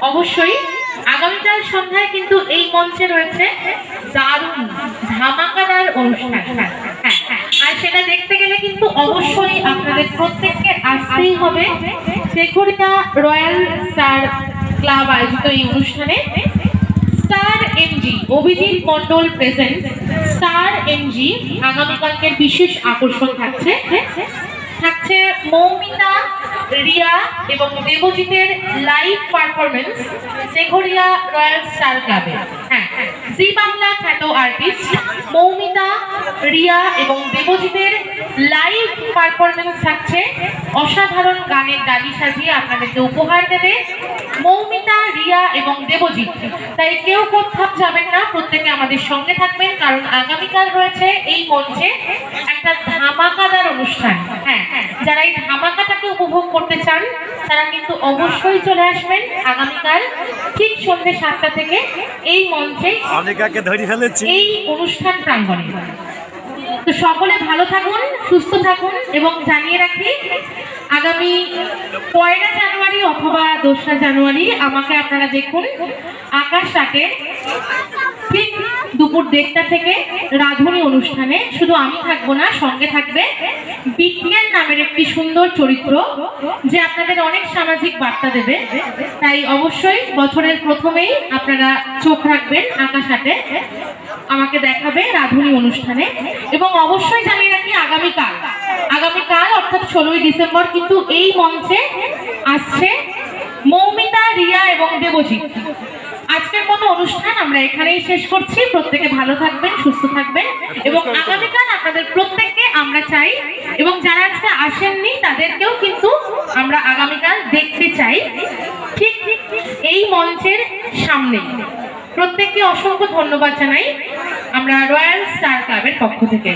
অবশ্যই আগামীকাল সন্ধ্যায় কিন্তু এই মঞ্চে রয়েছে দারুণ ধামাকাদার অনুষ্ঠান। আর সেটা দেখতে গেলে কিন্তু অবশ্যই আপনাদের প্রত্যেককে আসতেই হবে শেখরিয়া রয়্যাল স্টার ক্লাব আয়োজিত এই অনুষ্ঠানে। Star MG Abhijit Mondal present star MG আগামীকালকের বিশেষ আকর্ষণ থাকছে মৌমিতা, রিয়া এবং দেবজিতের লাইভ পারফরমেন্স শেখরিয়া রয়্যাল স্টার ক্লাবে। জি বাংলা খ্যাত আর্টিস্ট মৌমিতা, রিয়া এবং দেবজিতের লাইভ পারফরমেন্স থাকছে। অসাধারণ গানের ডালি সাজিয়ে আপনাদেরকে উপহার দেবে মৌমিতা, রিয়া এবং দেবজিৎ। তাই কেউ কোথাও যাবেন না, প্রত্যেকে আমাদের সঙ্গে থাকবেন, কারণ আগামীকাল রয়েছে এই মঞ্চে একটা ধামাকাদার অনুষ্ঠান। যারা এই ধামাকাটাকে উপভোগ করতে চান তারা কিন্তু অবশ্যই চলে আসবেন আগামীকাল ঠিক সন্ধ্যে 7টা থেকে এই মঞ্চে এই অনুষ্ঠান প্রাঙ্গণে। তো সকলে ভালো থাকুন, সুস্থ থাকুন এবং জানিয়ে রাখি আগামী 1 জানুয়ারি অথবা 2 জানুয়ারি আমাকে আপনারা দেখুন আকাশ আটে ঠিক দুপুর 1:30 থেকে রাধুনী অনুষ্ঠানে। শুধু আমি থাকবো না, সঙ্গে থাকবে বিজ্ঞান নামের একটি সুন্দর চরিত্র যে আপনাদের অনেক সামাজিক বার্তা দেবে। তাই অবশ্যই বছরের প্রথমেই আপনারা চোখ রাখবেন আকাশ আটে, আমাকে দেখাবে রাধুনী অনুষ্ঠানে। এবং অবশ্যই জানিয়ে রাখি আগামীকাল অর্থাৎ 16ই ডিসেম্বর কিন্তু এই মঞ্চে আসছে মৌমিতা, রিয়া এবং দেবজিৎ। আজকের মতো অনুষ্ঠান আমরা এখানেই শেষ করছি। প্রত্যেকে ভালো থাকবেন, সুস্থ থাকবেন এবং আগামীকাল আপনাদের প্রত্যেককে আমরা চাই এবং যারা আজকে আসেননি তাদেরকেও কিন্তু আমরা আগামীকাল দেখতে চাই ঠিক এই মঞ্চের সামনে। প্রত্যেককে অসংখ্য ধন্যবাদ জানাই আমরা রয়্যাল স্টার ক্লাবের পক্ষ থেকে।